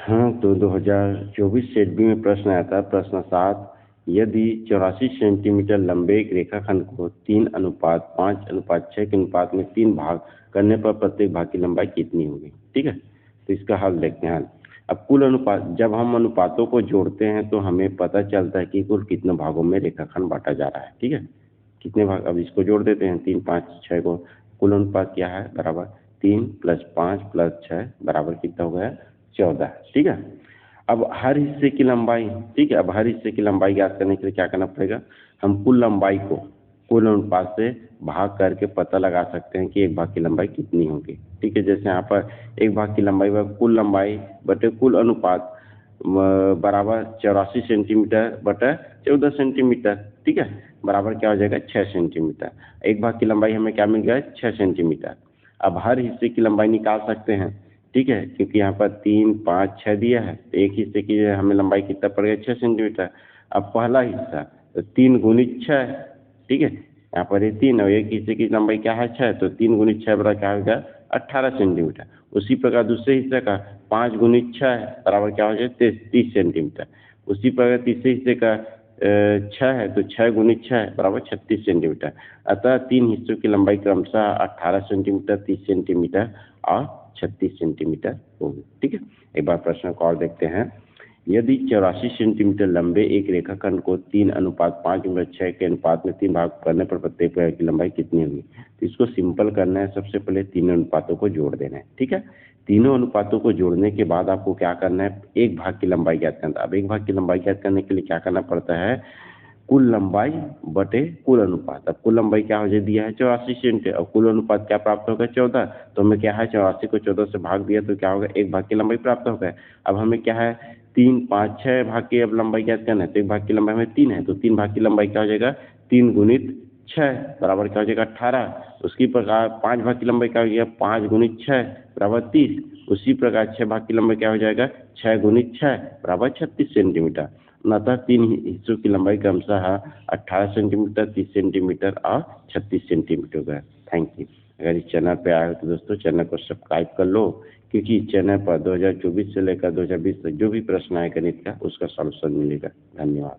हाँ, तो 2024 set B में प्रश्न आया था, प्रश्न 7। यदि 84 सेंटीमीटर लंबे एक रेखाखंड को 3:5:6 के अनुपात में 3 भाग करने पर प्रत्येक भाग की लंबाई कितनी होगी? ठीक है, तो इसका हल देखते हैं। अब कुल अनुपात, जब हम अनुपातों को जोड़ते हैं तो हमें पता चलता है कि कुल कितने भागों में रेखाखंड बांटा जा रहा है। ठीक है, कितने भाग, अब इसको जोड़ देते हैं। 3, 5, 6 को कुल अनुपात क्या है? बराबर 3 + 5 + 6 बराबर कितना हो गया? 14। ठीक है, अब हर हिस्से की लंबाई, ठीक है, अब हर हिस्से की लंबाई ज्ञात करने के लिए क्या करना पड़ेगा? हम कुल लंबाई को कुल अनुपात से भाग करके पता लगा सकते हैं कि एक भाग की लंबाई कितनी होगी। ठीक है, जैसे यहाँ पर एक भाग की लंबाई व कुल लंबाई बटे कुल अनुपात बराबर 84 सेंटीमीटर बटे 14 सेंटीमीटर। ठीक है, बराबर क्या हो जाएगा? 6 सेंटीमीटर। एक भाग की लंबाई हमें क्या मिल गया? 6 सेंटीमीटर। अब हर हिस्से की लंबाई निकाल सकते हैं। ठीक है, क्योंकि यहाँ पर 3, 5, 6 दिया है, तो एक हिस्से की हमें लंबाई कितना पड़ेगा? 6 सेंटीमीटर। अब पहला हिस्सा तो 3 गुणित 6, ठीक है, यहाँ पर ये 3 और एक हिस्से की लंबाई क्या है? 6, तो 3 गुणित 6 बराबर क्या होगा? 18 सेंटीमीटर। उसी प्रकार दूसरे हिस्से का 5 गुणित 6 बराबर क्या हो जाए? 30 सेंटीमीटर। उसी प्रकार तीसरे हिस्से का 6 है, तो 6 गुणित 6 बराबर 36 सेंटीमीटर। अतः 3 हिस्सों की लंबाई क्रमशः 18 सेंटीमीटर, 30 सेंटीमीटर और 36 सेंटीमीटर होगी। ठीक है, एक बार प्रश्न को और देखते हैं। यदि 84 सेंटीमीटर लंबे एक रेखाखंड को 3:5:6 के अनुपात में 3 भाग करने पर प्रत्येक भाग की लंबाई कितनी होगी? तो इसको सिंपल करना है, सबसे पहले तीनों अनुपातों को जोड़ देना है। ठीक है, तीनों अनुपातों को जोड़ने के बाद आपको क्या करना है? एक भाग की लंबाई ज्ञात करना है। अब एक भाग की लंबाई ज्ञात करने के लिए क्या करना पड़ता है? कुल लंबाई बटे कुल अनुपात। अब कुल लंबाई क्या हो जाए? दिया है 84 सेंटीमीटर और कुल अनुपात क्या प्राप्त होगा? 14। तो हमें क्या है? 84 को 14 से भाग दिया तो क्या होगा? एक भाग की लंबाई प्राप्त होगा। अब हमें क्या है? 3, 5, 6 भाग की अब लंबाई ज्ञात करना है, तो एक भाग की लंबाई हमें 3 है, तो 3 भाग की लंबाई क्या हो जाएगा? 3 गुणित 6 बराबर क्या हो जाएगा? 18। उसकी प्रकार 5 भाग की लंबाई क्या हो गया? 5 गुणित 6 बराबर 30। उसी प्रकार 6 भाग की लंबाई क्या हो जाएगा? 6 गुणित 6 बराबर 36 सेंटीमीटर। अतः 3 हिस्सों की लंबाई क्रमशः 18 सेंटीमीटर, 30 सेंटीमीटर और 36 सेंटीमीटर होगा। Thank you. अगर इस चैनल पे आए हो तो दोस्तों चैनल को सब्सक्राइब कर लो, क्योंकि इस चैनल पर 2024 से लेकर 2020 तक जो भी प्रश्न आए गणित का उसका सॉल्यूशन मिलेगा। धन्यवाद।